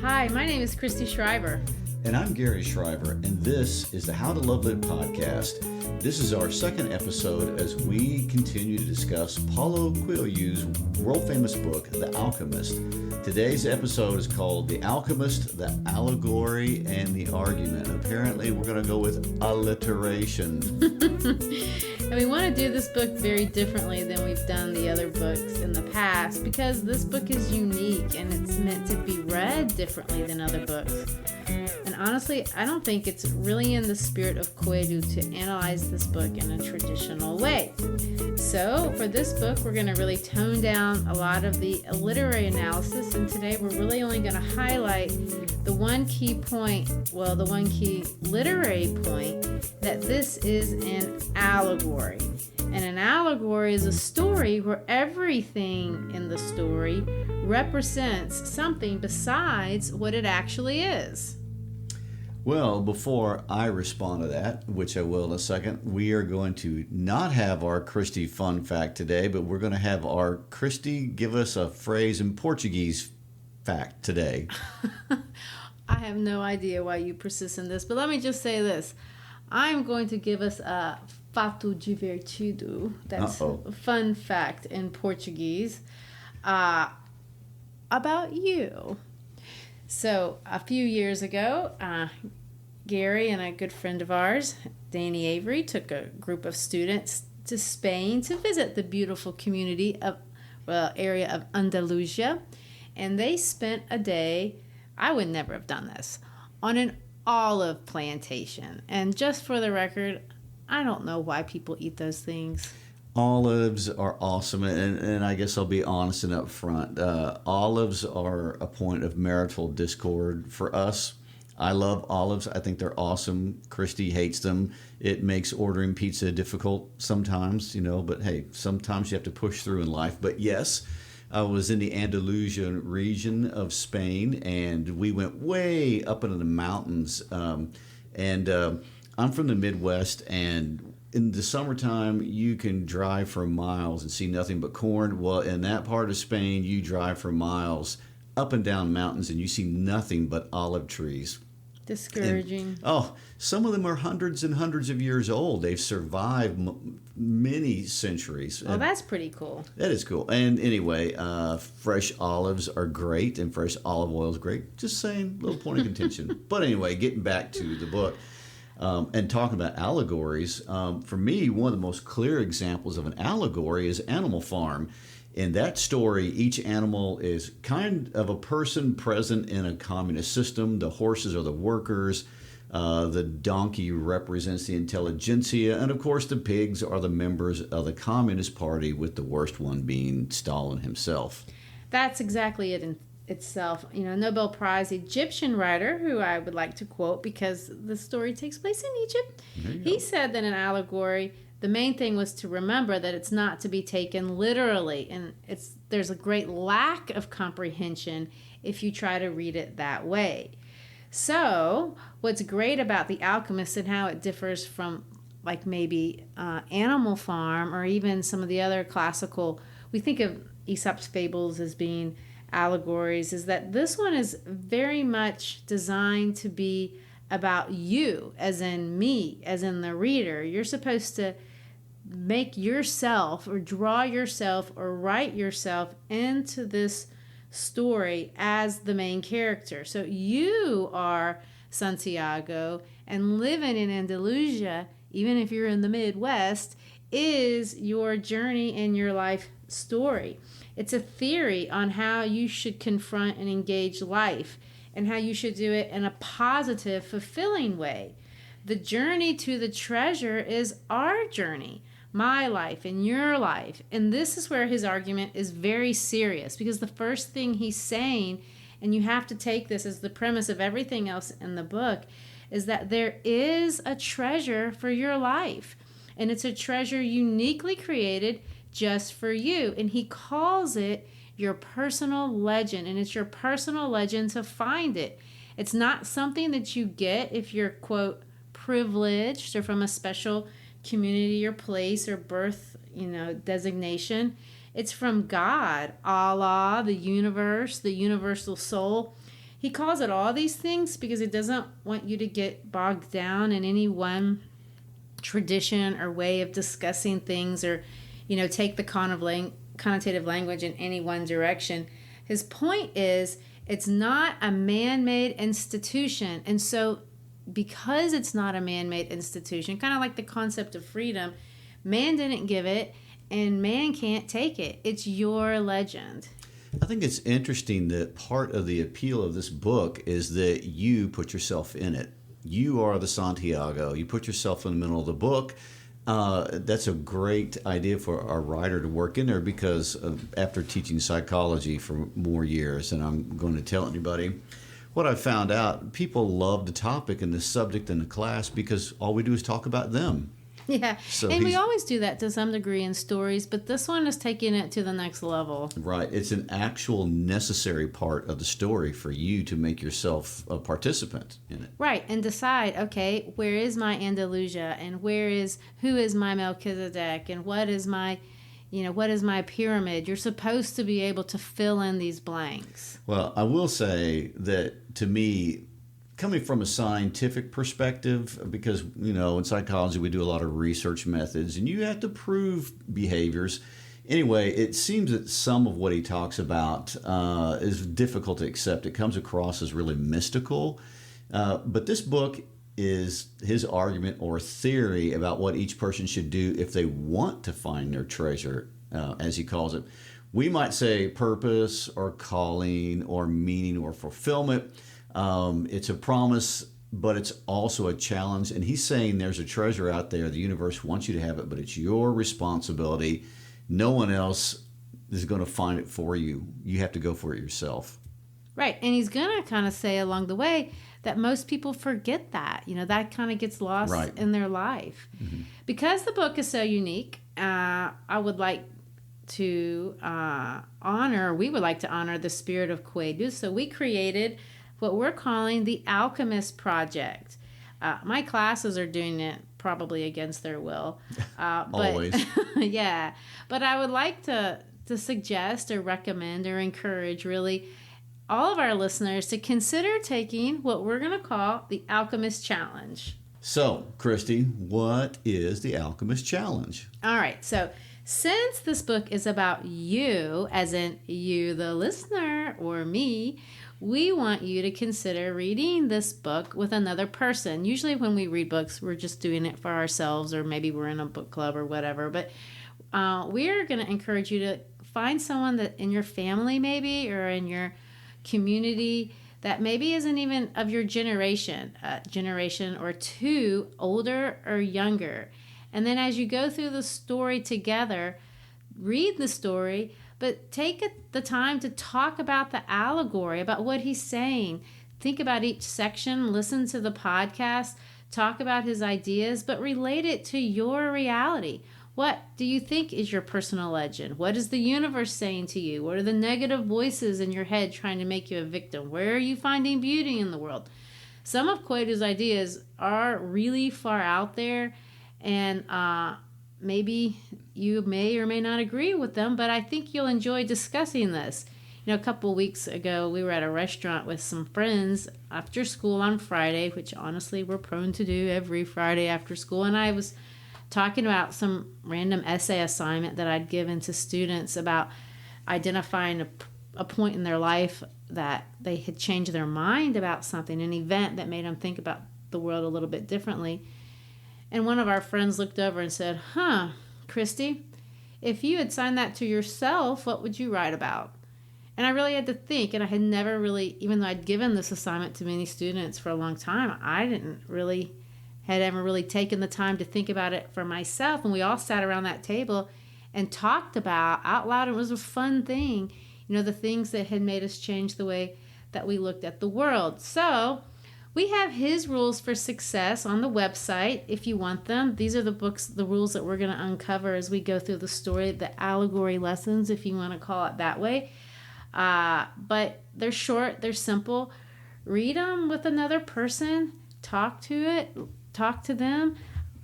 Hi, my name is Christy Schreiber. And I'm Gary Schreiber, and this is the How to Love Lit podcast. This is our second episode as we continue to discuss Paulo Coelho's world-famous book, The Alchemist. Today's episode is called The Alchemist, the Allegory, and the Argument. Apparently, we're going to go with alliteration. And we want to do this book very differently than we've done the other books in the past because this book is unique and it's meant to be read differently than other books. And honestly, I don't think it's really in the spirit of Coelho to analyze this book in a traditional way. So for this book, we're going to really tone down a lot of the literary analysis, and today we're really only going to highlight the one key literary point, that this is an allegory. And an allegory is a story where everything in the story represents something besides what it actually is. Well, before I respond to that, which I will in a second, we are going to not have our Christy fun fact today, but we're going to have our Christy give us a phrase in Portuguese fact today. I have no idea why you persist in this, but let me just say this. I'm going to give us a fato divertido. That's a fun fact in Portuguese about you. So a few years ago, Gary and a good friend of ours, Danny Avery, took a group of students to Spain to visit the beautiful area of Andalusia. And they spent a day, I would never have done this, on an olive plantation. And just for the record, I don't know why people eat those things. Olives are awesome, and I guess I'll be honest and up front. Olives are a point of marital discord for us. I love olives. I think they're awesome. Christy hates them. It makes ordering pizza difficult sometimes, but hey, sometimes you have to push through in life. But yes, I was in the Andalusian region of Spain, and we went way up into the mountains. I'm from the Midwest, and in the summertime, you can drive for miles and see nothing but corn. Well, in that part of Spain, you drive for miles up and down mountains, and you see nothing but olive trees. Discouraging. Some of them are hundreds and hundreds of years old. They've survived many centuries. Oh, that's pretty cool. That is cool. And anyway, fresh olives are great, and fresh olive oil is great. Just saying, little point of contention. But anyway, getting back to the book. And talking about allegories, for me, one of the most clear examples of an allegory is Animal Farm. In that story, each animal is kind of a person present in a communist system. The horses are the workers. The donkey represents the intelligentsia. And, of course, the pigs are the members of the Communist Party, with the worst one being Stalin himself. That's exactly it itself. Nobel Prize Egyptian writer, who I would like to quote because the story takes place in Egypt, he said that an allegory, the main thing was to remember that it's not to be taken literally, and there's a great lack of comprehension if you try to read it that way. So what's great about The Alchemist and how it differs from like maybe Animal Farm or even some of the other classical, we think of Aesop's fables as being allegories, is that this one is very much designed to be about you, as in me, as in the reader. You're supposed to make yourself or draw yourself or write yourself into this story as the main character. So you are Santiago, and living in Andalusia, even if you're in the Midwest, is your journey and your life story. It's a theory on how you should confront and engage life and how you should do it in a positive, fulfilling way. The journey to the treasure is our journey, my life and your life. And this is where his argument is very serious, because the first thing he's saying, and you have to take this as the premise of everything else in the book, is that there is a treasure for your life. And it's a treasure uniquely created just for you. And he calls it your personal legend. And it's your personal legend to find it. It's not something that you get if you're, quote, privileged or from a special community or place or birth, designation. It's from God, Allah, the universe, the universal soul. He calls it all these things because he doesn't want you to get bogged down in any one tradition or way of discussing things, or, take the connotative language in any one direction. His point is, it's not a man-made institution. And so because it's not a man-made institution, kind of like the concept of freedom, man didn't give it and man can't take it. It's your legend. I think it's interesting that part of the appeal of this book is that you put yourself in it. You are the Santiago. You put yourself in the middle of the book. That's a great idea for a writer to work in there, because after teaching psychology for more years, and I'm going to tell anybody, what I found out, people love the topic and the subject in the class because all we do is talk about them. Yeah, so and we always do that to some degree in stories, but this one is taking it to the next level. Right. It's an actual necessary part of the story for you to make yourself a participant in it. Right, and decide, okay, where is my Andalusia, and who is my Melchizedek, and what is my pyramid? You're supposed to be able to fill in these blanks. Well, I will say that, to me, coming from a scientific perspective, because, in psychology we do a lot of research methods and you have to prove behaviors. Anyway, it seems that some of what he talks about is difficult to accept. It comes across as really mystical. But this book is his argument or theory about what each person should do if they want to find their treasure, as he calls it. We might say purpose or calling or meaning or fulfillment. It's a promise, but it's also a challenge. And he's saying there's a treasure out there. The universe wants you to have it, but it's your responsibility. No one else is going to find it for you. You have to go for it yourself. Right. And he's going to kind of say along the way that most people forget that. That kind of gets lost in their life. Mm-hmm. Because the book is so unique, I would like to we would like to honor the spirit of Quaidus. So we created what we're calling the Alchemist Project. My classes are doing it probably against their will. Always. Yeah. But I would like to suggest or recommend or encourage really all of our listeners to consider taking what we're going to call the Alchemist Challenge. So, Christy, what is the Alchemist Challenge? All right. So, since this book is about you, as in you, the listener, or me, we want you to consider reading this book with another person. Usually when we read books, we're just doing it for ourselves, or maybe we're in a book club or whatever. But we're going to encourage you to find someone that in your family maybe, or in your community, that maybe isn't even of your generation or two, older or younger. And then as you go through the story together, read the story, but take the time to talk about the allegory, about what he's saying. Think about each section, listen to the podcast, talk about his ideas, but relate it to your reality. What do you think is your personal legend? What is the universe saying to you? What are the negative voices in your head trying to make you a victim? Where are you finding beauty in the world? Some of Quaidus' ideas are really far out there, and maybe you may or may not agree with them, but I think you'll enjoy discussing this. A couple weeks ago, we were at a restaurant with some friends after school on Friday, which honestly we're prone to do every Friday after school, and I was talking about some random essay assignment that I'd given to students about identifying a point in their life that they had changed their mind about something, an event that made them think about the world a little bit differently. And one of our friends looked over and said, Christy, if you had signed that to yourself, what would you write about? And I really had to think, and I had never really, even though I'd given this assignment to many students for a long time, I had ever really taken the time to think about it for myself. And we all sat around that table and talked about out loud. It was a fun thing, the things that had made us change the way that we looked at the world. So we have his rules for success on the website if you want them. These are the rules that we're going to uncover as we go through the story, the allegory lessons, if you want to call it that way. But they're short, they're simple. Read them with another person, talk to them.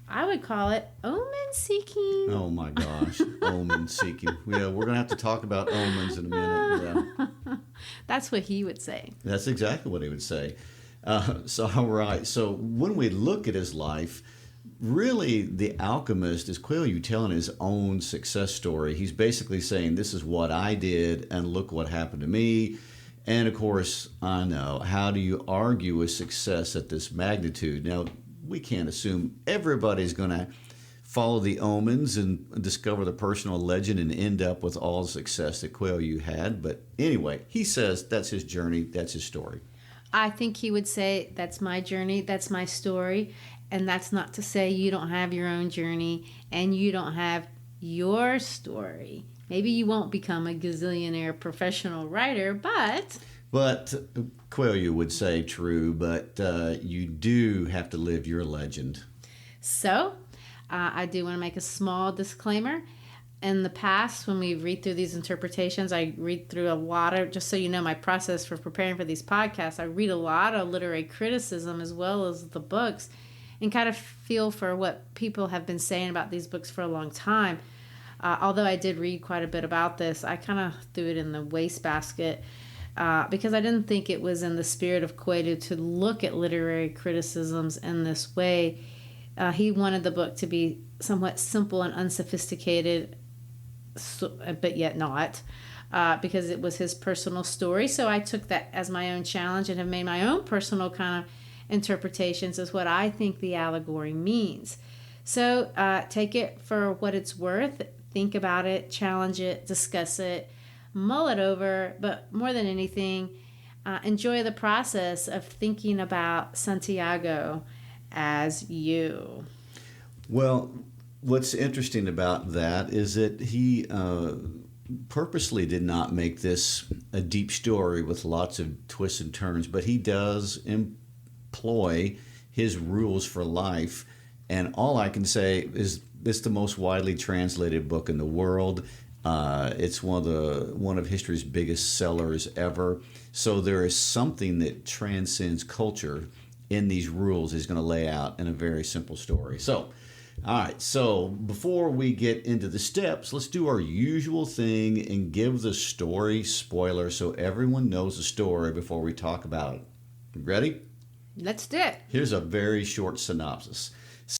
I would call it omen seeking. Oh my gosh, omen seeking. Yeah, we're gonna have to talk about omens in a minute. Yeah. That's what he would say. That's exactly what he would say. So all right. So when we look at his life, really, the Alchemist is clearly telling his own success story. He's basically saying, "This is what I did, and look what happened to me." And of course, I know, how do you argue with success at this magnitude? Now, we can't assume everybody's going to follow the omens and discover the personal legend and end up with all the success that Coelho had. But anyway, he says that's his journey, that's his story. I think he would say, that's my journey, that's my story. And that's not to say you don't have your own journey and you don't have your story. Maybe you won't become a gazillionaire professional writer, but Coelho would say true, but you do have to live your legend. So, I do want to make a small disclaimer. In the past, when we read through these interpretations, I read through a lot of, just so you know, my process for preparing for these podcasts, I read a lot of literary criticism as well as the books and kind of feel for what people have been saying about these books for a long time. Although I did read quite a bit about this, I kind of threw it in the wastebasket because I didn't think it was in the spirit of Coelho to look at literary criticisms in this way. He wanted the book to be somewhat simple and unsophisticated, but yet not, because it was his personal story. So I took that as my own challenge and have made my own personal kind of interpretations as what I think the allegory means. So take it for what it's worth. Think about it, challenge it, discuss it, mull it over, but more than anything, enjoy the process of thinking about Santiago as you. Well, what's interesting about that is that he purposely did not make this a deep story with lots of twists and turns, but he does employ his rules for life. And all I can say is it's the most widely translated book in the world. It's one of history's biggest sellers ever. So there is something that transcends culture in these rules he's going to lay out in a very simple story. So, all right. So before we get into the steps, let's do our usual thing and give the story spoiler so everyone knows the story before we talk about it. Ready? Let's do it. Here's a very short synopsis.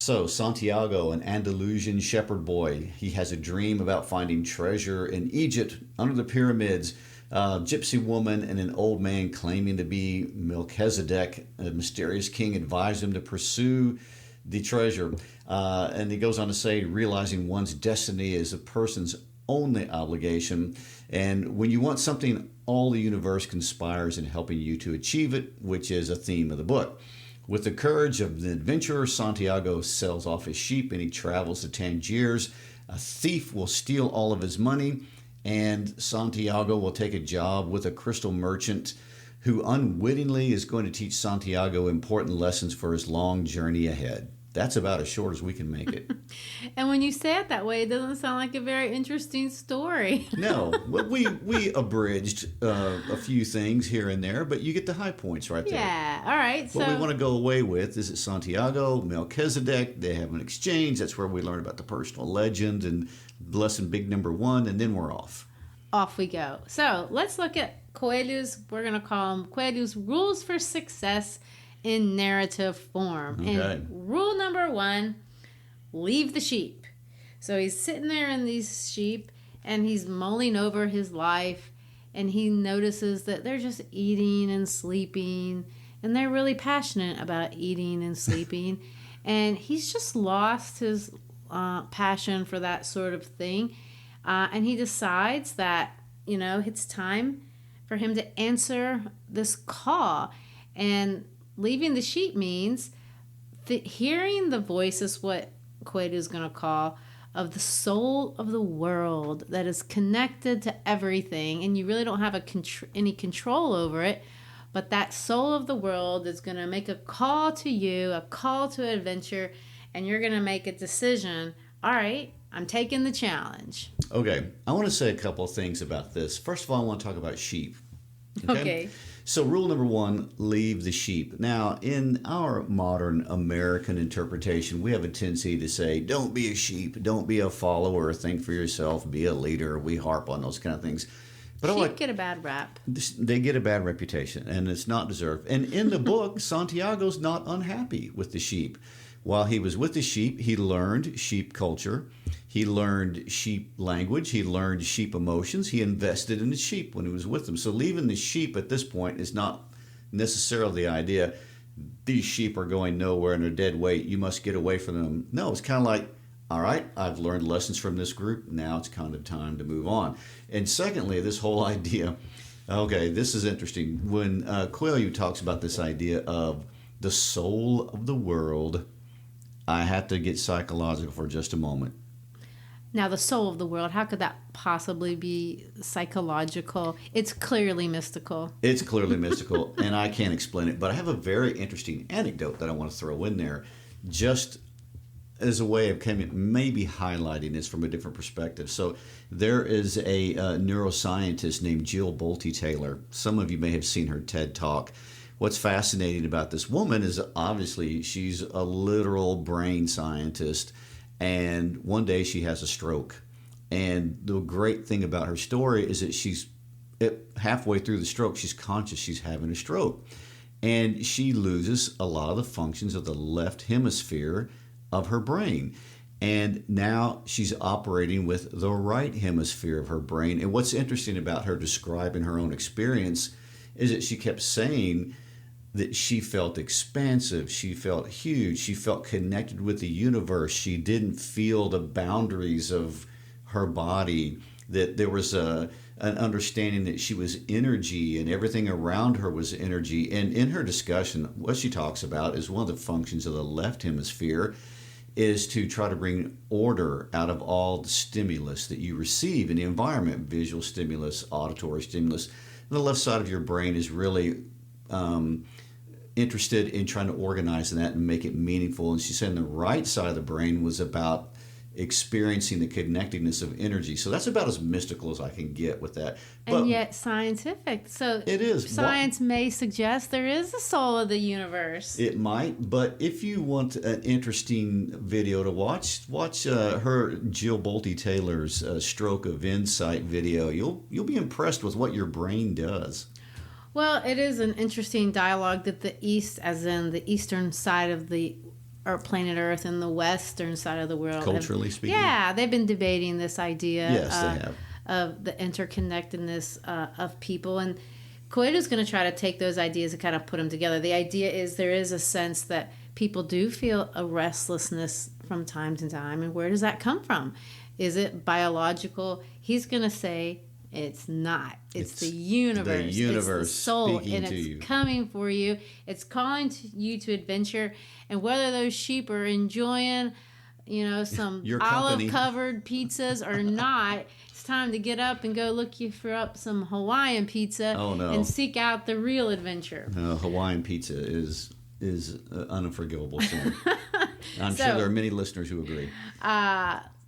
So, Santiago, an Andalusian shepherd boy, he has a dream about finding treasure in Egypt under the pyramids. A gypsy woman and an old man claiming to be Melchizedek, a mysterious king, advise him to pursue the treasure. And he goes on to say, realizing one's destiny is a person's only obligation. And when you want something, all the universe conspires in helping you to achieve it, which is a theme of the book. With the courage of the adventurer, Santiago sells off his sheep and he travels to Tangiers. A thief will steal all of his money, and Santiago will take a job with a crystal merchant who unwittingly is going to teach Santiago important lessons for his long journey ahead. That's about as short as we can make it. And when you say it that way, it doesn't sound like a very interesting story. No, we abridged a few things here and there, but you get the high points right there. Yeah, all right. What we want to go away with is that Santiago, Melchizedek, they have an exchange. That's where we learn about the personal legend and lesson big number 1, and then we're off. Off we go. So let's look at Coelho's, we're going to call them Coelho's rules for success in narrative form. Okay. And rule number 1, leave the sheep. So he's sitting there in these sheep and he's mulling over his life and he notices that they're just eating and sleeping and they're really passionate about eating and sleeping. And he's just lost his passion for that sort of thing. And he decides that, it's time for him to answer this call. And leaving the sheep means hearing the voice is what Coelho is going to call of the soul of the world that is connected to everything, and you really don't have any control over it, but that soul of the world is going to make a call to you, a call to adventure, and you're going to make a decision. All right, I'm taking the challenge. Okay, I want to say a couple of things about this. First of all, I want to talk about sheep. Okay. So rule number 1, leave the sheep. Now, in our modern American interpretation, we have a tendency to say, don't be a sheep, don't be a follower, think for yourself, be a leader. We harp on those kind of things. But sheep get a bad rap. They get a bad reputation, and it's not deserved. And in the book, Santiago's not unhappy with the sheep. While he was with the sheep, he learned sheep culture. He learned sheep language. He learned sheep emotions. He invested in the sheep when he was with them. So leaving the sheep at this point is not necessarily the idea, these sheep are going nowhere and are dead weight, you must get away from them. No, it's kind of like, all right, I've learned lessons from this group. Now it's kind of time to move on. And secondly, this whole idea, okay, this is interesting. When Coelho talks about this idea of the soul of the world, I have to get psychological for just a moment. Now, the soul of the world, how could that possibly be psychological? It's clearly mystical. It's clearly mystical, and I can't explain it. But I have a very interesting anecdote that I want to throw in there, just as a way of maybe highlighting this from a different perspective. So there is a neuroscientist named Jill Bolte Taylor. Some of you may have seen her TED Talk. What's fascinating about this woman is obviously she's a literal brain scientist, and one day she has a stroke. And the great thing about her story is that she's halfway through the stroke, she's conscious she's having a stroke. And she loses a lot of the functions of the left hemisphere of her brain. And now she's operating with the right hemisphere of her brain. And what's interesting about her describing her own experience is that she kept saying that she felt expansive, she felt huge, she felt connected with the universe. She didn't feel the boundaries of her body, that there was an understanding that she was energy and everything around her was energy. And in her discussion, what she talks about is one of the functions of the left hemisphere is to try to bring order out of all the stimulus that you receive in the environment, visual stimulus, auditory stimulus. And the left side of your brain is really interested in trying to organize that and make it meaningful. And she said the right side of the brain was about experiencing the connectedness of energy. So that's about as mystical as I can get with that. But and yet scientific. So it is. Science may suggest there is a soul of the universe. It might, but if you want an interesting video to watch her Jill Bolte Taylor's Stroke of Insight video. You'll be impressed with what your brain does. Well, it is an interesting dialogue that the East, as in the eastern side of our planet Earth, and the western side of the world, culturally speaking. Yeah, they've been debating this idea. Yes, they have. Of the interconnectedness of people, and Coelho's going to try to take those ideas and kind of put them together. The idea is there is a sense that people do feel a restlessness from time to time, and where does that come from? Is it biological? He's going to say it's not. It's the universe. The universe, it's the soul, speaking and to it's you. coming for you. It's calling you to adventure, and whether those sheep are enjoying, some olive-covered pizzas or not, it's time to get up and go look you for up some Hawaiian pizza. Oh, no. And seek out the real adventure. Hawaiian pizza is unforgivable sin. I'm sure there are many listeners who agree.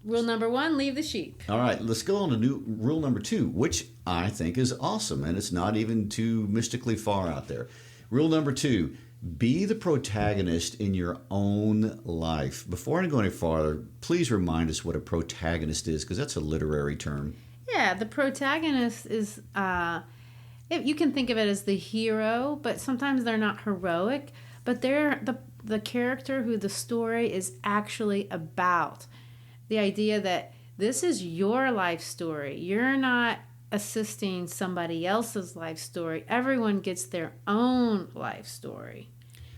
Rule number 1, leave the sheep. All right, let's go on to rule number 2, which I think is awesome, and it's not even too mystically far out there. Rule number 2, be the protagonist in your own life. Before I go any farther, please remind us what a protagonist is, because that's a literary term. Yeah, the protagonist is, you can think of it as the hero, but sometimes they're not heroic, but they're the character who the story is actually about. The idea that this is your life story. You're not assisting somebody else's life story. Everyone gets their own life story.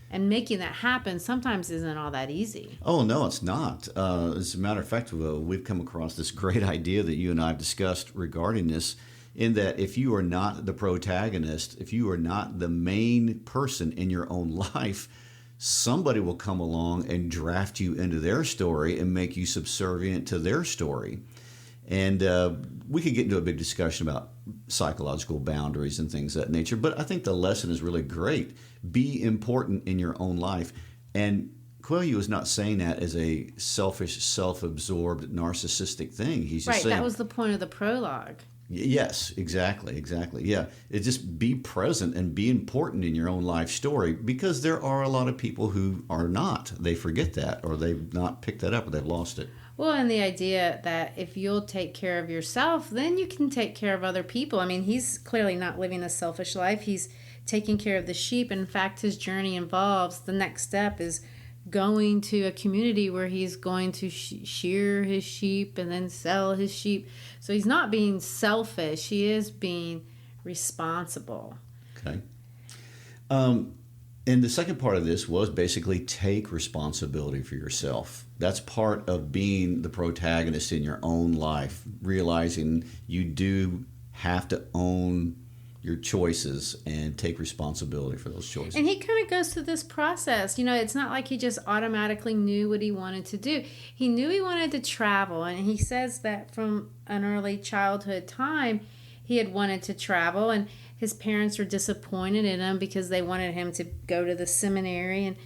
And making that happen sometimes isn't all that easy. Oh, no, it's not. As a matter of fact, we've come across this great idea that you and I have discussed regarding this, in that if you are not the protagonist, if you are not the main person in your own life, somebody will come along and draft you into their story and make you subservient to their story. And we could get into a big discussion about psychological boundaries and things of that nature, but I think the lesson is really great. Be important in your own life. And Coelho is not saying that as a selfish, self-absorbed, narcissistic thing. He's just saying, that was the point of the prologue. Yes, exactly. Yeah. It just be present and be important in your own life story, because there are a lot of people who are not. They forget that, or they've not picked that up, or they've lost it. Well, and the idea that if you'll take care of yourself, then you can take care of other people. I mean, he's clearly not living a selfish life. He's taking care of the sheep. In fact, his journey involves the next step is going to a community where he's going to shear his sheep and then sell his sheep. So he's not being selfish. He is being responsible. Okay. And the second part of this was basically take responsibility for yourself. That's part of being the protagonist in your own life, realizing you do have to own your choices and take responsibility for those choices. And he kind of goes through this process. You know, it's not like he just automatically knew what he wanted to do. He knew he wanted to travel, and he says that from an early childhood time, he had wanted to travel, and his parents were disappointed in him because they wanted him to go to the seminary and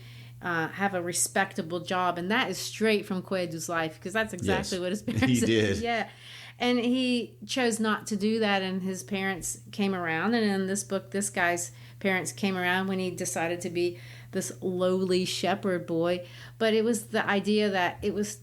have a respectable job. And that is straight from Quaid's life, because that's exactly what his parents did. Yeah. And he chose not to do that, and his parents came around. And in this book, this guy's parents came around when he decided to be this lowly shepherd boy. But it was the idea that it was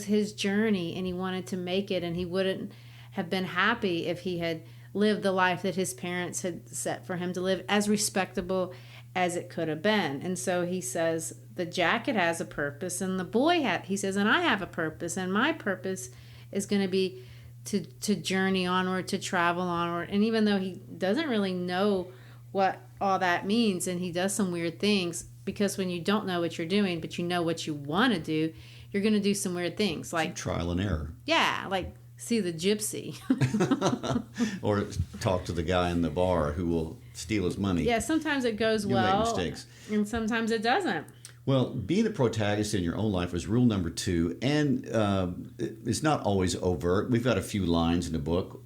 his journey, and he wanted to make it, and he wouldn't have been happy if he had lived the life that his parents had set for him to live, as respectable as it could have been. And so he says the jacket has a purpose, and the boy he says, and I have a purpose, and my purpose is going to be to journey onward, to travel onward. And even though he doesn't really know what all that means, and he does some weird things, because when you don't know what you're doing, but you know what you want to do, you're going to do some weird things. Like trial and error. Yeah, like see the gypsy. Or talk to the guy in the bar who will steal his money. Yeah, sometimes it goes well. Make mistakes. And sometimes it doesn't. Well, being a protagonist in your own life was rule number 2, and it's not always overt. We've got a few lines in the book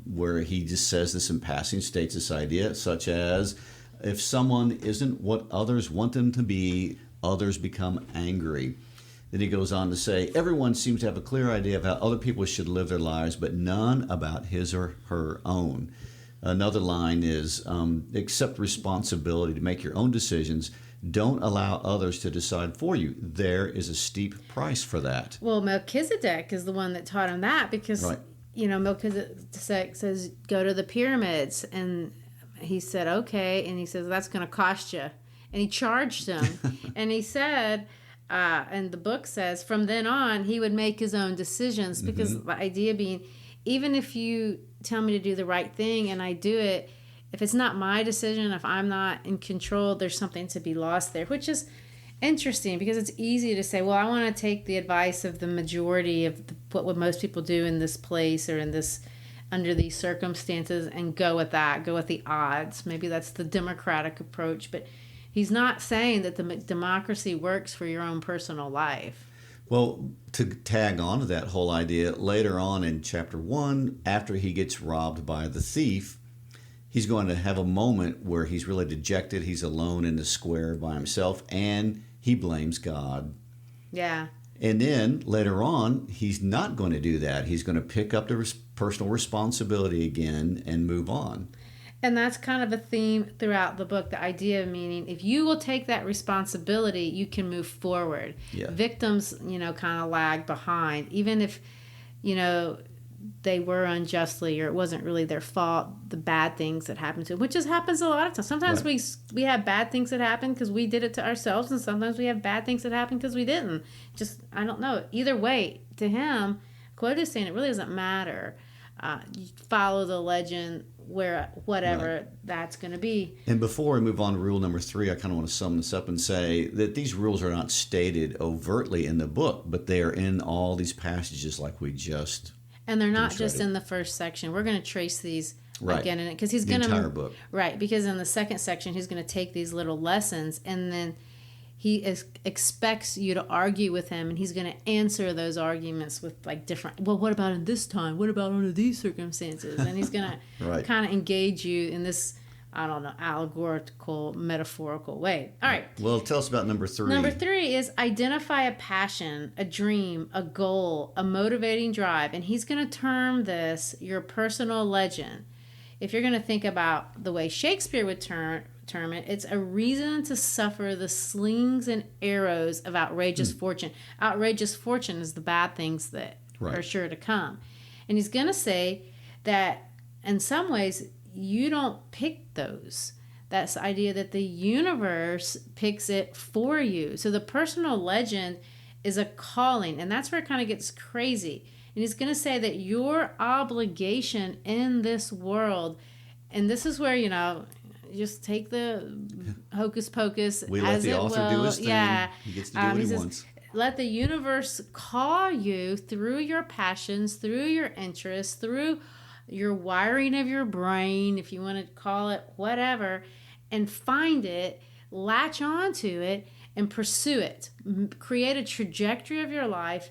where he just says this in passing, states this idea, such as, if someone isn't what others want them to be, others become angry. Then he goes on to say, everyone seems to have a clear idea of how other people should live their lives, but none about his or her own. Another line is, accept responsibility to make your own decisions. Don't allow others to decide for you. There is a steep price for that. Well, Melchizedek is the one that taught him that, because, right. You know, Melchizedek says, go to the pyramids. And he said, okay. And he says, that's going to cost you. And he charged him. And he said, and the book says, from then on, he would make his own decisions, because the idea being, even if you tell me to do the right thing and I do it, if it's not my decision, if I'm not in control, there's something to be lost there, which is interesting, because it's easy to say, well, I want to take the advice of the majority of what would most people do in this place or in this, under these circumstances, and go with that, go with the odds. Maybe that's the democratic approach, but he's not saying that the democracy works for your own personal life. Well, to tag on to that whole idea, later on in chapter 1, after he gets robbed by the thief, he's going to have a moment where he's really dejected. He's alone in the square by himself, and he blames God. Yeah. And then later on, he's not going to do that. He's going to pick up the personal responsibility again and move on. And that's kind of a theme throughout the book, the idea of meaning, if you will take that responsibility, you can move forward. Yeah. Victims, kind of lag behind. Even if, they were unjustly, or it wasn't really their fault, the bad things that happened to them, which just happens a lot of times. Sometimes we have bad things that happen because we did it to ourselves, and sometimes we have bad things that happen because we didn't. Just, I don't know. Either way, to him, Quote is saying it really doesn't matter. You follow the legend where whatever that's going to be. And before we move on to rule number 3, I kind of want to sum this up and say that these rules are not stated overtly in the book, but they are in all these passages like we just And they're not just in the first section. We're going to trace these again in it, because he's going to entire book. Right, because in the second section he's going to take these little lessons, and then he expects you to argue with him, and he's going to answer those arguments with different. Well, what about in this time? What about under these circumstances? And he's going to kind of engage you in this I don't know, allegorical, metaphorical way. All right. Well, tell us about number 3. Number 3 is identify a passion, a dream, a goal, a motivating drive. And he's going to term this your personal legend. If you're going to think about the way Shakespeare would term it, it's a reason to suffer the slings and arrows of outrageous fortune. Outrageous fortune is the bad things that are sure to come. And he's going to say that in some ways, you don't pick those. That's the idea that the universe picks it for you. So the personal legend is a calling, and that's where it kind of gets crazy. And he's going to say that your obligation in this world, and this is where, just take the hocus pocus. We let the author do his thing. Yeah. He gets to do what he wants. Let the universe call you through your passions, through your interests, through your wiring of your brain, if you want to call it whatever, and find it, latch onto it, and pursue it. Create a trajectory of your life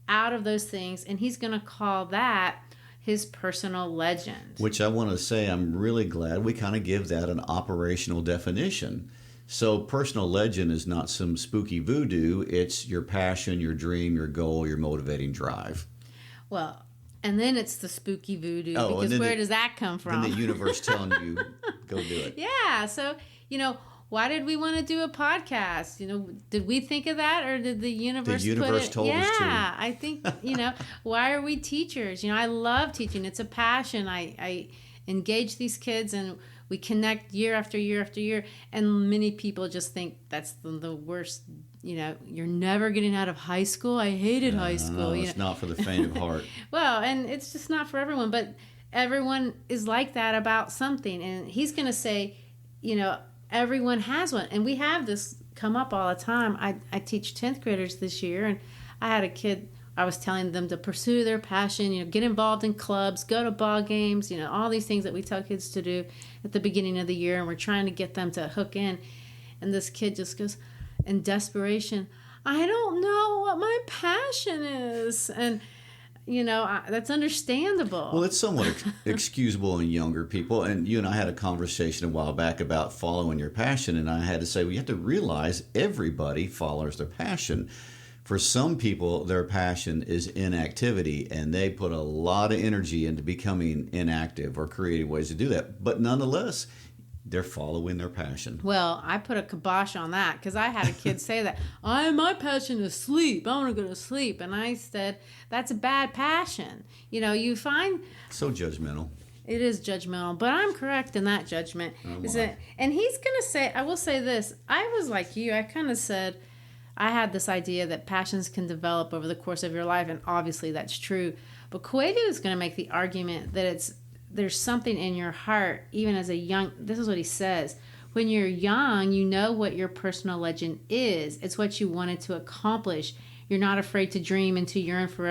out of those things, and he's going to call that his personal legend. Which I want to say, I'm really glad we kind of give that an operational definition. So personal legend is not some spooky voodoo. It's your passion, your dream, your goal, your motivating drive. Well, and then it's the spooky voodoo, because where does that come from? Then the universe telling you, go do it. Yeah. So, why did we want to do a podcast? Did we think of that, or did the universe put it? Told us to. Yeah, I think, why are we teachers? I love teaching. It's a passion. I engage these kids, and we connect year after year after year. And many people just think that's the worst. You're never getting out of high school. I hated high school. No, it's not for the faint of heart. Well, and it's just not for everyone, but everyone is like that about something. And he's going to say, everyone has one. And we have this come up all the time. I teach 10th graders this year, and I had a kid, I was telling them to pursue their passion, get involved in clubs, go to ball games, all these things that we tell kids to do at the beginning of the year, and we're trying to get them to hook in. And this kid just goes, in desperation, I don't know what my passion is. And, that's understandable. Well, it's somewhat excusable in younger people. And you and I had a conversation a while back about following your passion. And I had to say, well, you have to realize everybody follows their passion. For some people, their passion is inactivity, and they put a lot of energy into becoming inactive or creating ways to do that. But nonetheless, they're following their passion. Well, I put a kibosh on that, because I had a kid say that. My passion is sleep. I want to go to sleep. And I said, that's a bad passion. You find... So judgmental. It is judgmental, but I'm correct in that judgment. And he's going to say, I will say this. I was like you. I kind of said, I had this idea that passions can develop over the course of your life, and obviously that's true. But Coelho is going to make the argument that there's something in your heart, even as a young, this is what he says, when you're young, you know what your personal legend is. It's what you wanted to accomplish. You're not afraid to dream and to yearn for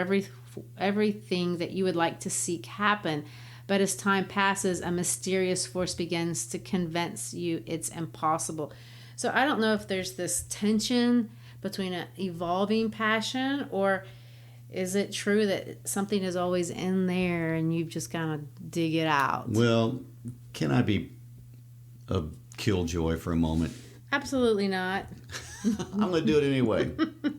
everything that you would like to seek happen. But as time passes, a mysterious force begins to convince you it's impossible. So I don't know if there's this tension between an evolving passion, or is it true that something is always in there and you've just got to dig it out? Well, can I be a killjoy for a moment? Absolutely not. I'm going to do it anyway.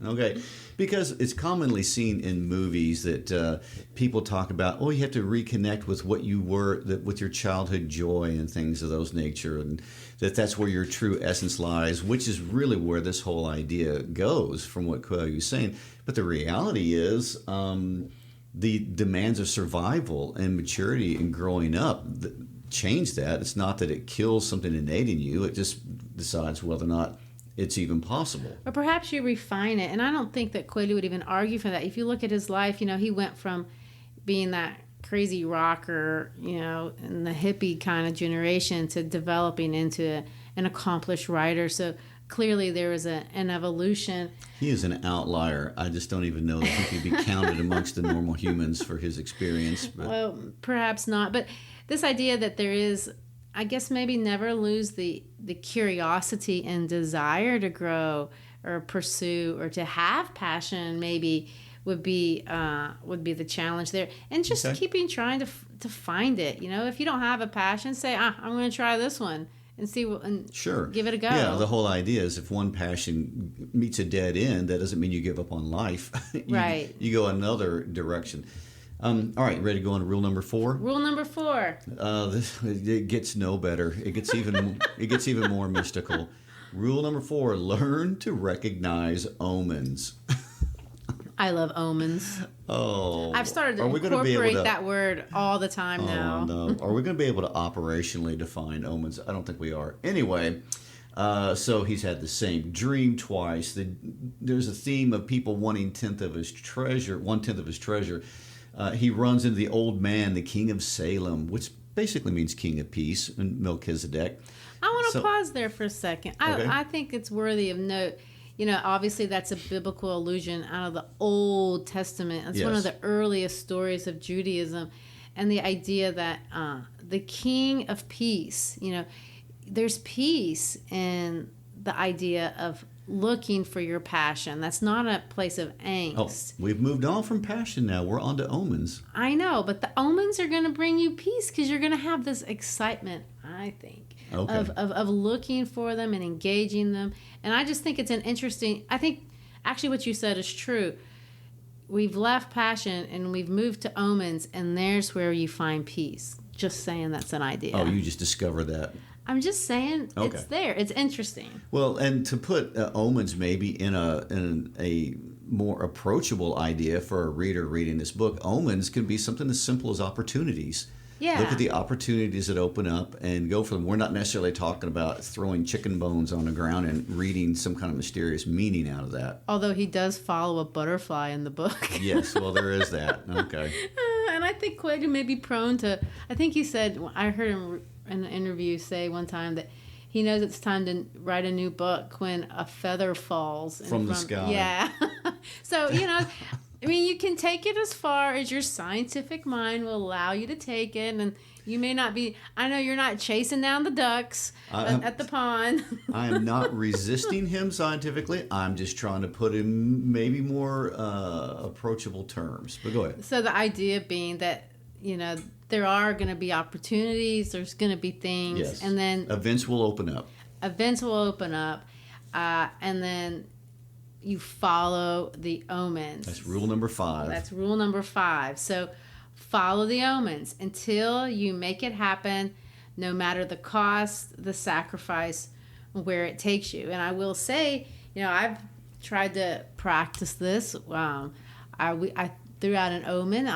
Okay. Because it's commonly seen in movies that people talk about, you have to reconnect with what you were, with your childhood joy and things of those nature, and that's where your true essence lies, which is really where this whole idea goes from what Coelho is saying. But the reality is the demands of survival and maturity and growing up change that. It's not that it kills something innate in you. It just decides whether or not it's even possible. Or perhaps you refine it. And I don't think that Coelho would even argue for that. If you look at his life, he went from being that crazy rocker, in the hippie kind of generation, to developing into an accomplished writer. So clearly there was an evolution. He is an outlier. I just don't even know that he could be counted amongst the normal humans for his experience. But. Well, perhaps not. But this idea that there is, I guess, maybe never lose the curiosity and desire to grow or pursue or to have passion, maybe, would be the challenge there, and just keeping trying to find it. If you don't have a passion, say, I'm going to try this one and see sure, give it a go. Yeah, the whole idea is if one passion meets a dead end, that doesn't mean you give up on life. Right. You go another direction. All right, ready to go on to rule number 4? Rule number 4. It gets no better. It gets even more mystical. Rule number 4: learn to recognize omens. I love omens. Oh, I've started to incorporate that word all the time now. No. Are we going to be able to operationally define omens? I don't think we are. Anyway, so he's had the same dream twice. There's a theme of people wanting one-tenth of his treasure. He runs into the old man, the King of Salem, which basically means King of Peace, and Melchizedek. I want to pause there for a second. Okay. I think it's worthy of note. Obviously that's a biblical allusion out of the Old Testament. It's one of the earliest stories of Judaism. And the idea that the King of Peace, there's peace in the idea of looking for your passion. That's not a place of angst. Oh, we've moved on from passion now. We're on to omens. I know, but the omens are going to bring you peace because you're going to have this excitement, I think. Okay. Of looking for them and engaging them. And I just think it's I think actually what you said is true. We've left passion and we've moved to omens, and there's where you find peace. Just saying that's an idea. Oh, you just discovered that. I'm just saying It's there. It's interesting. Well, and to put omens maybe in a more approachable idea for a reader reading this book, omens can be something as simple as opportunities. Yeah. Look at the opportunities that open up and go for them. We're not necessarily talking about throwing chicken bones on the ground and reading some kind of mysterious meaning out of that. Although he does follow a butterfly in the book. Yes, well, there is that. Okay. And I think Quaid may be prone to, I think he said, I heard him in an interview say one time that he knows it's time to write a new book when a feather falls. From the sky. Yeah. So, you can take it as far as your scientific mind will allow you to take it, and you may not be. I know you're not chasing down the ducks at the pond. I am not resisting him scientifically. I'm just trying to put him maybe more approachable terms. But go ahead. So the idea being that there are going to be opportunities. There's going to be things, yes. And then events will open up. And then you follow the omens. That's rule number 5. So follow the omens until you make it happen, no matter the cost, the sacrifice, where it takes you. And I will say, I've tried to practice this. I threw out an omen.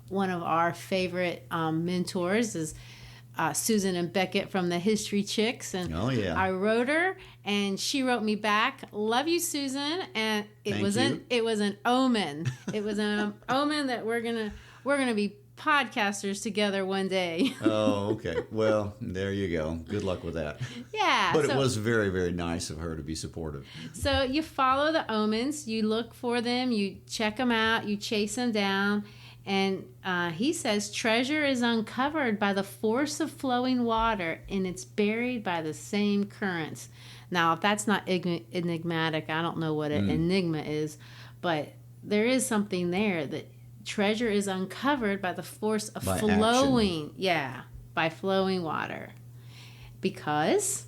One of our favorite mentors is Susan and Beckett from the History Chicks, and I wrote her, and she wrote me back, "Love you, Susan," and it was an omen. It was an omen that we're gonna be podcasters together one day. Oh, okay. Well, there you go. Good luck with that. Yeah. But it was very, very nice of her to be supportive. So you follow the omens, you look for them, you check them out, you chase them down. And he says, treasure is uncovered by the force of flowing water, and it's buried by the same currents. Now, if that's not enigmatic, I don't know what an enigma is, but there is something there that treasure is uncovered by the force of flowing. Action. Yeah, by flowing water. Because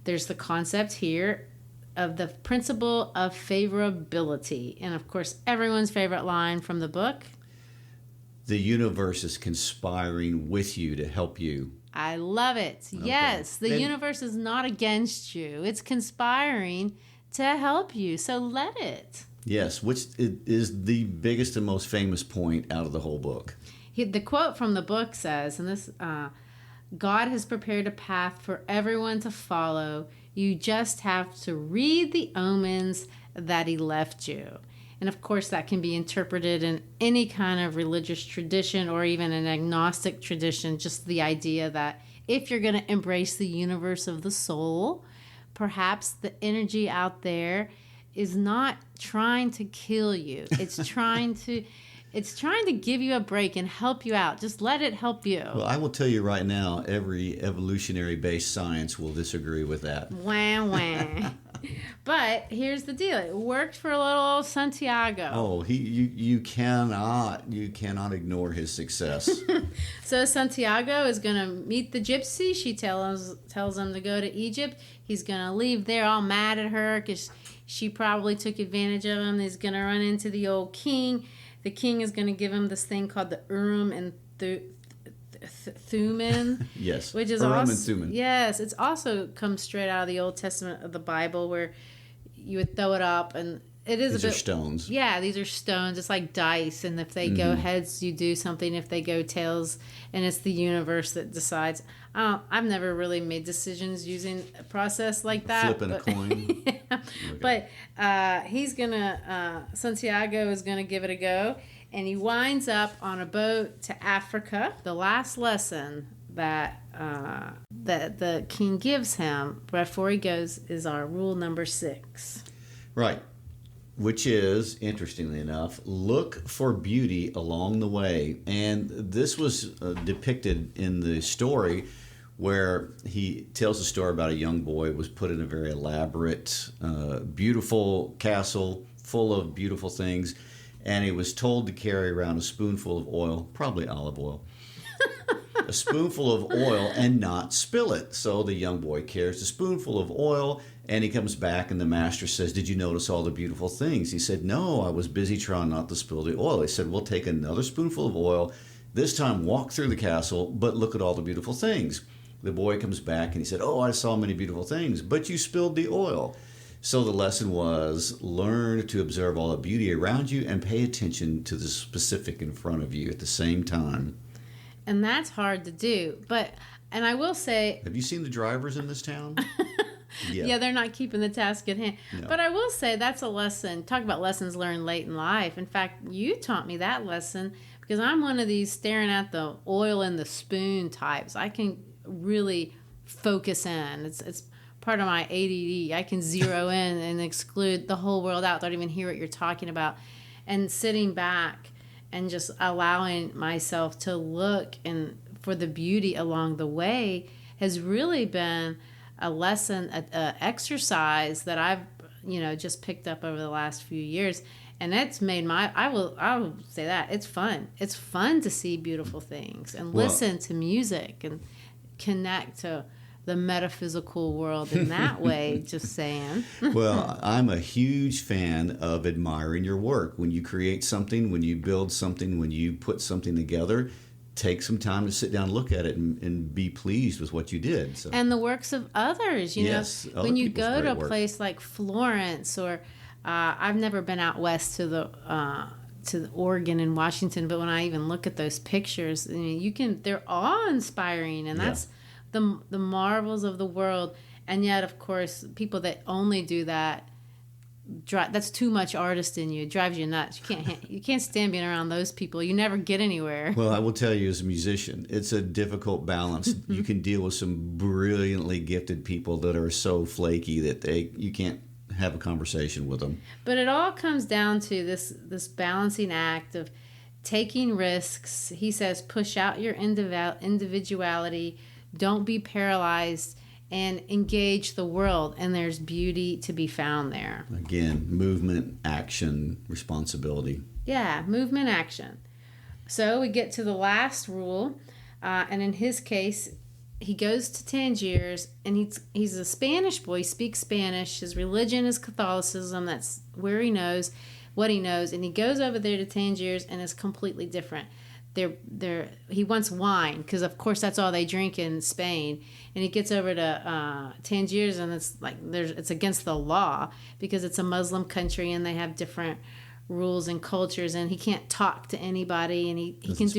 there's the concept here of the principle of favorability. And, of course, everyone's favorite line from the book. The universe is conspiring with you to help you. I love it. Okay. Yes, the universe is not against you. It's conspiring to help you. So let it. Yes, which is the biggest and most famous point out of the whole book. The quote from the book says, and this, God has prepared a path for everyone to follow. You just have to read the omens that he left you. And of course, that can be interpreted in any kind of religious tradition or even an agnostic tradition. Just the idea that if you're going to embrace the universe of the soul, perhaps the energy out there is not trying to kill you. It's trying to give you a break and help you out. Just let it help you. Well, I will tell you right now, every evolutionary-based science will disagree with that. Wah, wah. But here's the deal. It worked for little old Santiago. Oh, you cannot ignore his success. So Santiago is going to meet the gypsy. She tells him to go to Egypt. He's going to leave there all mad at her because she probably took advantage of him. He's going to run into the old king. The king is going to give him this thing called the Urim and Thummim. Yes. Which is Urim also, and Thummim. Yes, it's also comes straight out of the Old Testament of the Bible, where you would throw it up, and it is these a bit. Are stones. Yeah, these are stones. It's like dice, and if they go heads, you do something. If they go tails, and it's the universe that decides. I've never really made decisions using a process like that. Flipping a coin. Yeah. Okay. But he's gonna Santiago is gonna give it a go, and he winds up on a boat to Africa. The last lesson that the king gives him before he goes is our rule number 6. Right. Which is, interestingly enough, look for beauty along the way. And this was depicted in the story where he tells a story about a young boy who was put in a very elaborate, beautiful castle full of beautiful things. And he was told to carry around a spoonful of oil, probably olive oil, a spoonful of oil and not spill it. So the young boy carries a spoonful of oil, and he comes back, and the master says, "Did you notice all the beautiful things?" He said, "No, I was busy trying not to spill the oil." He said, "Well, take another spoonful of oil. This time walk through the castle, but look at all the beautiful things." The boy comes back, and he said, "Oh, I saw many beautiful things, but you spilled the oil." So the lesson was learn to observe all the beauty around you and pay attention to the specific in front of you at the same time. And that's hard to do. And I will say... Have you seen the drivers in this town? Yeah, they're not keeping the task at hand. No. But I will say that's a lesson. Talk about lessons learned late in life. In fact, you taught me that lesson because I'm one of these staring at the oil in the spoon types. I can really focus in. It's part of my ADD. I can zero in and exclude the whole world out. Don't even hear what you're talking about. And sitting back and just allowing myself to look and for the beauty along the way has really been a lesson, an exercise that I've, just picked up over the last few years. And it's made I will say that it's fun. It's fun to see beautiful things and listen to music and connect to the metaphysical world in that way, just saying. Well, I'm a huge fan of admiring your work. When you create something, when you build something, when you put something together, take some time to sit down and look at it and be pleased with what you did. So. And the works of others, yes, know. When you go to a place like Florence or I've never been out west to the Oregon and Washington, but when I even look at those pictures, they're awe-inspiring, and that's the marvels of the world. And yet, of course, people that only do that, that's too much artist in you. It drives you nuts. You can't stand being around those people. You never get anywhere. Well, I will tell you, as a musician, it's a difficult balance. You can deal with some brilliantly gifted people that are so flaky that you can't have a conversation with them. But it all comes down to this balancing act of taking risks. He says, push out your individuality. Don't be paralyzed, and engage the world. And there's beauty to be found there. Again, movement, action, responsibility. Yeah, movement, action. So we get to the last rule. And in his case, he goes to Tangiers, and he's a Spanish boy. He speaks Spanish. His religion is Catholicism. That's where he knows what he knows. And he goes over there to Tangiers, and it's completely different. He wants wine because, of course, that's all they drink in Spain. And he gets over to Tangiers, and it's against the law because it's a Muslim country, and they have different rules and cultures, and he can't talk to anybody, and he doesn't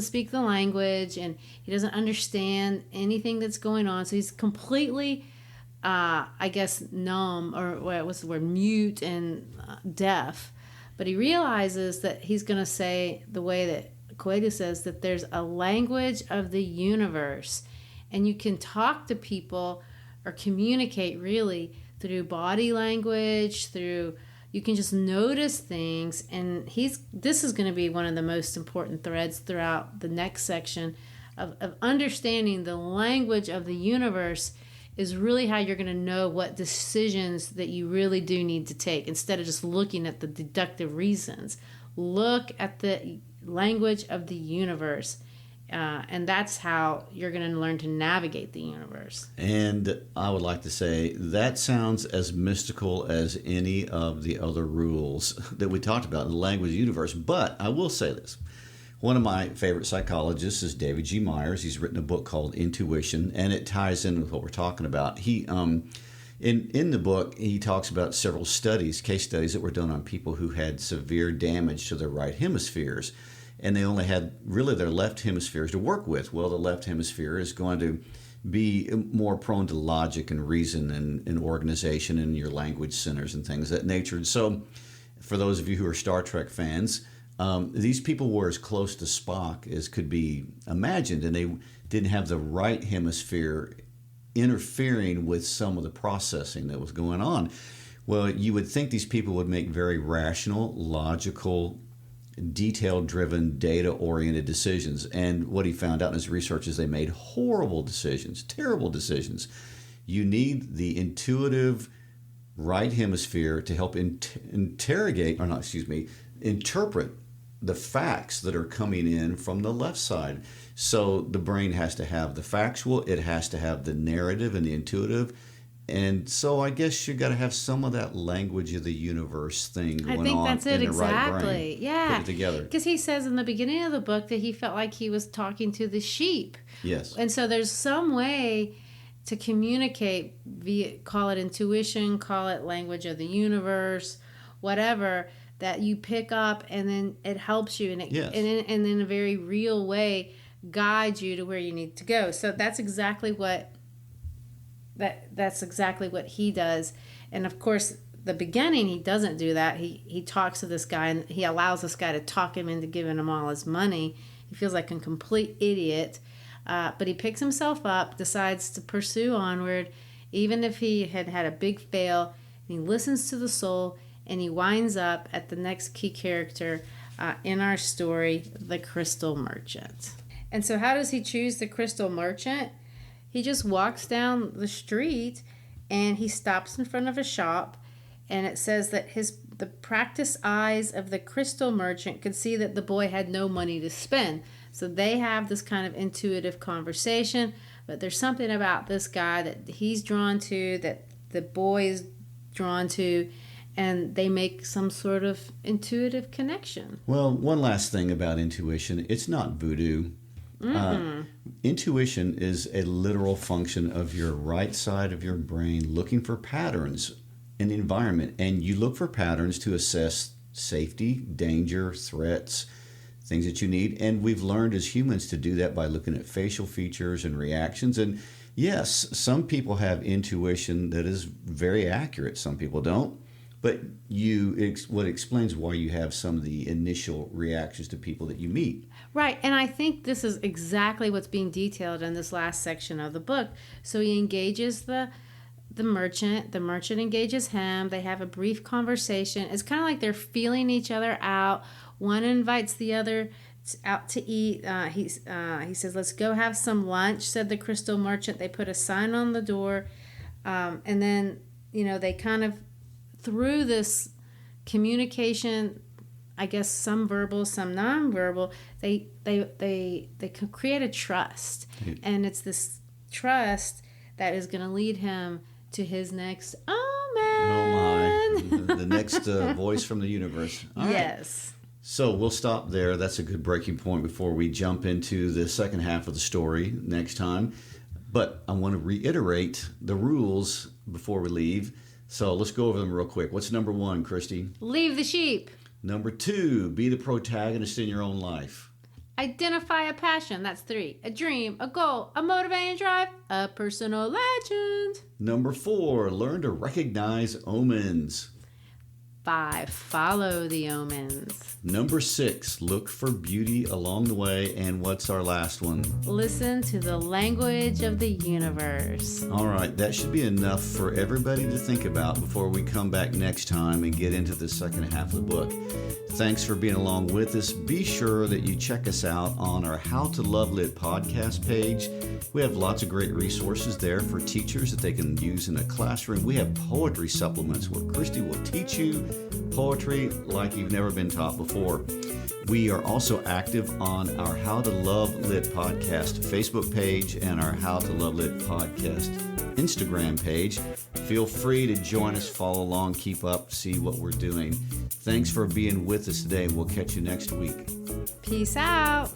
speak the language, and he doesn't understand anything that's going on. So he's completely, I guess, numb, or what's the word, mute and deaf. But he realizes that he's going to say the way that Coelho says, that there's a language of the universe, and you can talk to people or communicate really through body language, you can just notice things. And this is going to be one of the most important threads throughout the next section of understanding the language of the universe is really how you're going to know what decisions that you really do need to take instead of just looking at the deductive reasons. Look at the language of the universe. And that's how you're going to learn to navigate the universe. And I would like to say that sounds as mystical as any of the other rules that we talked about in the language of the universe. But I will say this. One of my favorite psychologists is David G. Myers. He's written a book called Intuition, and it ties in with what we're talking about. He, in the book, he talks about several studies, case studies that were done on people who had severe damage to their right hemispheres, and they only had really their left hemispheres to work with. Well, the left hemisphere is going to be more prone to logic and reason and organization in your language centers and things of that nature. And so, for those of you who are Star Trek fans, these people were as close to Spock as could be imagined, and they didn't have the right hemisphere interfering with some of the processing that was going on. Well, you would think these people would make very rational, logical, detail-driven, data-oriented decisions. And what he found out in his research is they made horrible decisions, terrible decisions. You need the intuitive right hemisphere to help interpret the facts that are coming in from the left side. So the brain has to have the factual, it has to have the narrative and the intuitive. And so I guess you got to have some of that language of the universe thing going on. I think that's it, in the exactly. Right brain. Yeah. Put it together. Because he says in the beginning of the book that he felt like he was talking to the sheep. Yes. And so there's some way to communicate via, call it intuition, call it language of the universe, whatever, that you pick up, and then it helps you, and it, yes. and in a very real way guides you to where you need to go. So that's exactly what he does. And of course, the beginning he doesn't do that. He talks to this guy, and he allows this guy to talk him into giving him all his money. He feels like a complete idiot, but he picks himself up, decides to pursue onward, even if he had had a big fail. And he listens to the soul. And he winds up at the next key character in our story, the Crystal Merchant. And so how does he choose the Crystal Merchant? He just walks down the street and he stops in front of a shop, and it says that the practiced eyes of the Crystal Merchant could see that the boy had no money to spend. So they have this kind of intuitive conversation, but there's something about this guy that he's drawn to, that the boy is drawn to, and they make some sort of intuitive connection. Well, one last thing about intuition. It's not voodoo. Intuition is a literal function of your right side of your brain looking for patterns in the environment. And you look for patterns to assess safety, danger, threats, things that you need. And we've learned as humans to do that by looking at facial features and reactions. And yes, some people have intuition that is very accurate. Some people don't. But what explains why you have some of the initial reactions to people that you meet. Right, and I think this is exactly what's being detailed in this last section of the book. So he engages the merchant engages him, they have a brief conversation. It's kind of like they're feeling each other out. One invites the other out to eat. He says, let's go have some lunch, said the Crystal Merchant. They put a sign on the door, and then, they kind of, through this communication, I guess some verbal, some nonverbal, they can create a trust. And it's this trust that is going to lead him to his next Omen. Oh my, the next voice from the universe. All yes. Right. So we'll stop there. That's a good breaking point before we jump into the second half of the story next time. But I want to reiterate the rules before we leave. So let's go over them real quick. What's number 1, Christy? Leave the sheep. Number 2, be the protagonist in your own life. Identify a passion. That's 3. A dream, a goal, a motivating drive, a personal legend. Number 4, learn to recognize omens. 5, follow the omens. Number 6, look for beauty along the way. And what's our last one? Listen to the language of the universe. All right, that should be enough for everybody to think about before we come back next time and get into the second half of the book. Thanks for being along with us. Be sure that you check us out on our How to Love Lit podcast page. We have lots of great resources there for teachers that they can use in a classroom. We have poetry supplements where Christy will teach you poetry like you've never been taught before. We are also active on our How to Love Lit podcast Facebook page and our How to Love Lit podcast Instagram page. Feel free to join us, follow along, keep up, see what we're doing. Thanks for being with us today. We'll catch you next week. Peace out.